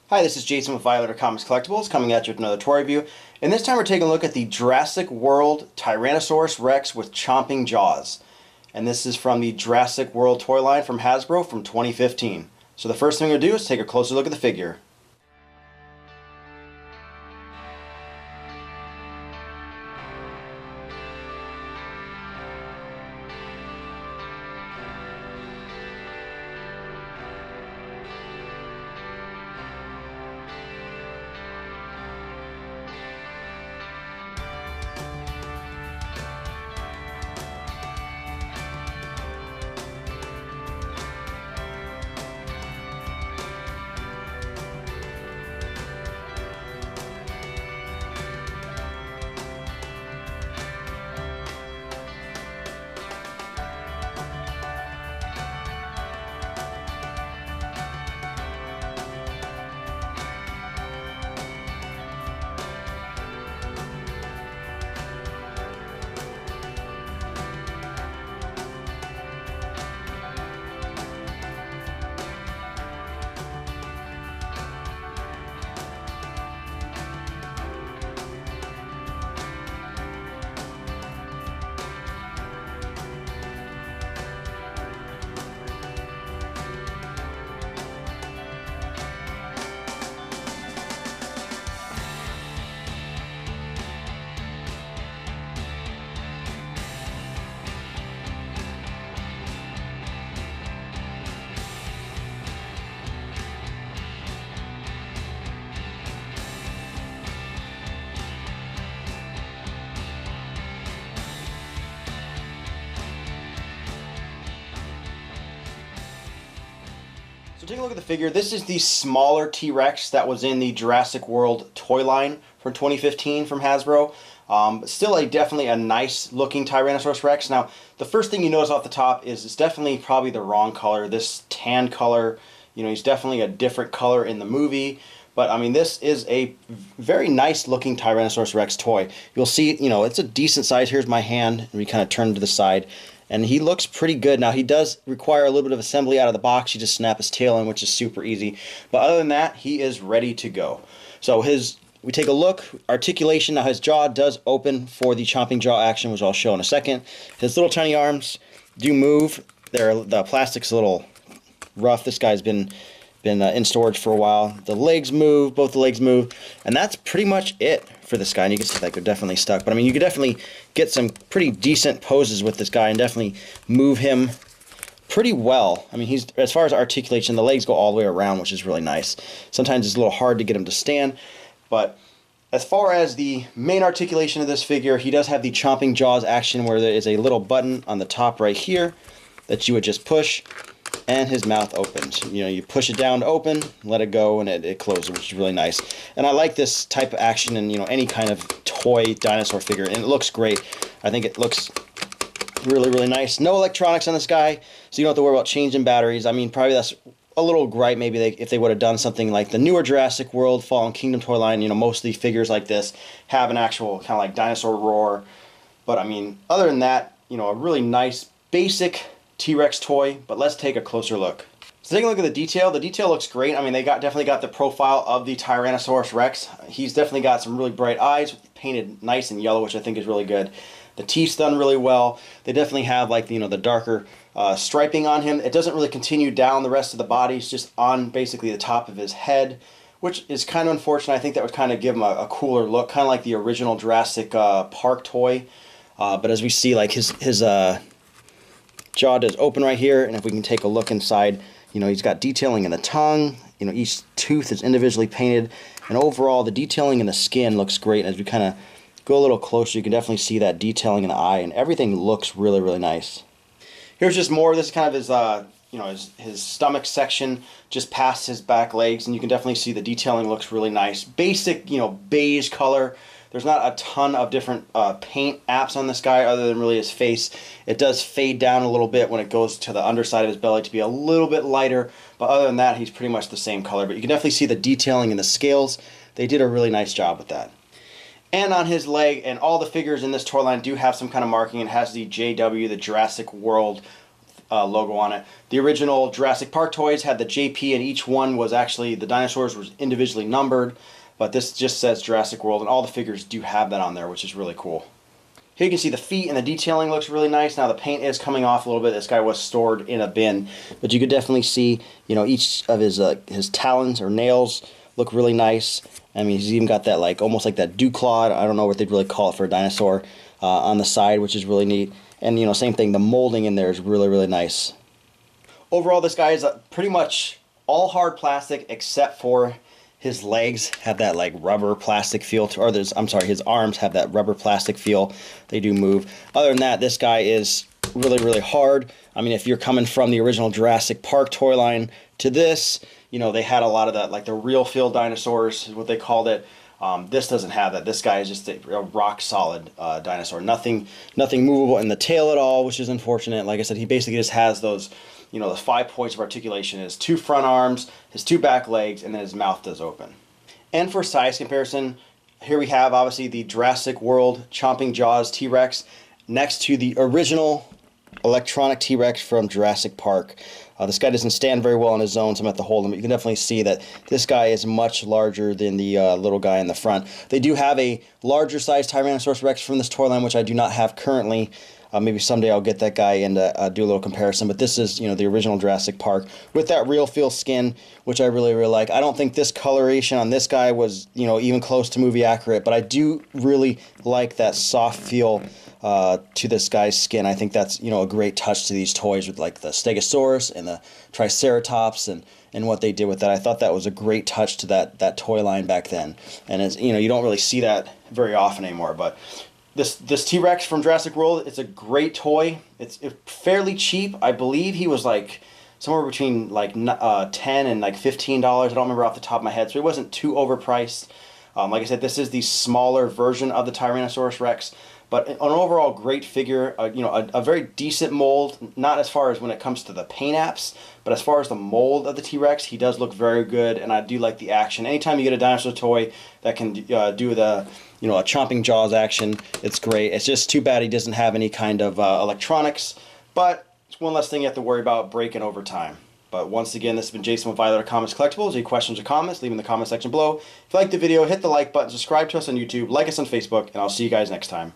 Hi, this is Jason with Violator Comics Collectibles coming at you with another toy review. And this time we're taking a look at the Jurassic World Tyrannosaurus Rex with chomping jaws. And this is from the Jurassic World toy line from Hasbro from 2015. So the first thing we're going to do is take a closer look at the figure. So take a look at the figure. This is the smaller T-Rex that was in the Jurassic World toy line from 2015 from Hasbro. But still definitely a nice looking Tyrannosaurus Rex. Now, the first thing you notice off the top is it's definitely probably the wrong color. This tan color, he's definitely a different color in the movie. But I mean, this is a very nice looking Tyrannosaurus Rex toy. You'll see, it's a decent size. Here's my hand, and we kind of turn to the side. And he looks pretty good. Now, he does require a little bit of assembly out of the box. You just snap his tail in, which is super easy. But other than that, he is ready to go. So we take a look. Articulation. Now, his jaw does open for the chomping jaw action, which I'll show in a second. His little tiny arms do move. The plastic's a little rough. This guy's been in storage for a while. The legs move, both the legs move, and that's pretty much it for this guy. And you can see like they're definitely stuck, but I mean, you could definitely get some pretty decent poses with this guy and definitely move him pretty well. I mean, he's, as far as articulation, the legs go all the way around, which is really nice. Sometimes it's a little hard to get him to stand, but as far as the main articulation of this figure, he does have the chomping jaws action where there is a little button on the top right here that you would just push, and his mouth opens. You push it down to open, let it go, and it closes, which is really nice. And I like this type of action in any kind of toy dinosaur figure, and it looks great. I think it looks really, really nice. No electronics on this guy, so you don't have to worry about changing batteries. I mean, probably that's a little gripe maybe if they would have done something like the newer Jurassic World Fallen Kingdom toy line. Most of the figures like this have an actual kind of like dinosaur roar. But I mean, other than that, a really nice basic T-Rex toy. But let's take a closer look. So taking a look at the detail looks great. I mean, they definitely got the profile of the Tyrannosaurus Rex. He's definitely got some really bright eyes, painted nice and yellow, which I think is really good. The teeth's done really well. They definitely have like the darker striping on him. It doesn't really continue down the rest of the body. It's just on basically the top of his head, which is kind of unfortunate. I think that would kind of give him a cooler look, kind of like the original Jurassic Park toy. But as we see, like his jaw does open right here, and if we can take a look inside, he's got detailing in the tongue. Each tooth is individually painted, and overall the detailing in the skin looks great. As we kind of go a little closer, you can definitely see that detailing in the eye, and everything looks really, really nice. Here's just more. This is kind of his stomach section, just past his back legs, and you can definitely see the detailing looks really nice. Basic, beige color. There's not a ton of different paint apps on this guy other than really his face. It does fade down a little bit when it goes to the underside of his belly to be a little bit lighter, but other than that, he's pretty much the same color. But you can definitely see the detailing in the scales. They did a really nice job with that. And on his leg, and all the figures in this toy line do have some kind of marking. It has the JW, the Jurassic World logo on it. The original Jurassic Park toys had the JP, and each one was actually, the dinosaurs was individually numbered, but this just says Jurassic World, and all the figures do have that on there, which is really cool. Here you can see the feet, and the detailing looks really nice. Now the paint is coming off a little bit. This guy was stored in a bin, but you could definitely see, you know, each of his talons or nails look really nice. I mean, he's even got that, like, almost like that dew claw. I don't know what they'd really call it for a dinosaur on the side, which is really neat. And, you know, same thing, the molding in there is really, really nice. Overall, this guy is pretty much all hard plastic except for his legs have that like rubber plastic feel to, or I'm sorry, his arms have that rubber plastic feel. They do move. Other than that, this guy is really, really hard. I mean, if you're coming from the original Jurassic Park toy line to this, you know, they had a lot of that, like the real feel dinosaurs is what they called it. This doesn't have that. This guy is just a rock solid dinosaur. Nothing movable in the tail at all, which is unfortunate. Like I said, he basically just has those, you know, the 5 points of articulation. His 2 front arms, his 2 back legs, and then his mouth does open. And for size comparison, here we have obviously the Jurassic World Chomping Jaws T-Rex next to the original electronic T-Rex from Jurassic Park. This guy doesn't stand very well on his own, so I'm going to have to hold him. But you can definitely see that this guy is much larger than the little guy in the front. They do have a larger size Tyrannosaurus Rex from this toy line, which I do not have currently. Maybe someday I'll get that guy and do a little comparison. But this is, you know, the original Jurassic Park with that real feel skin, which I really, really like. I don't think this coloration on this guy was, you know, even close to movie accurate, but I do really like that soft feel to this guy's skin. I think that's, you know, a great touch to these toys with like the Stegosaurus and the Triceratops and what they did with that. I thought that was a great touch to that toy line back then. And it's, you know, you don't really see that very often anymore, but this T-Rex from Jurassic World, it's a great toy. It's fairly cheap. I believe he was like somewhere between like $10 and like $15. I don't remember off the top of my head, so he wasn't too overpriced. Like I said, this is the smaller version of the Tyrannosaurus Rex, but an overall great figure. You know, a very decent mold. Not as far as when it comes to the paint apps, but as far as the mold of the T-Rex, he does look very good, and I do like the action. Anytime you get a dinosaur toy that can do the, you know, a chomping jaws action, it's great. It's just too bad he doesn't have any kind of electronics, but it's one less thing you have to worry about breaking over time. But once again, this has been Jason with Violator Comics Collectibles. Any questions or comments, leave in the comment section below. If you liked the video, hit the like button, subscribe to us on YouTube, like us on Facebook, and I'll see you guys next time.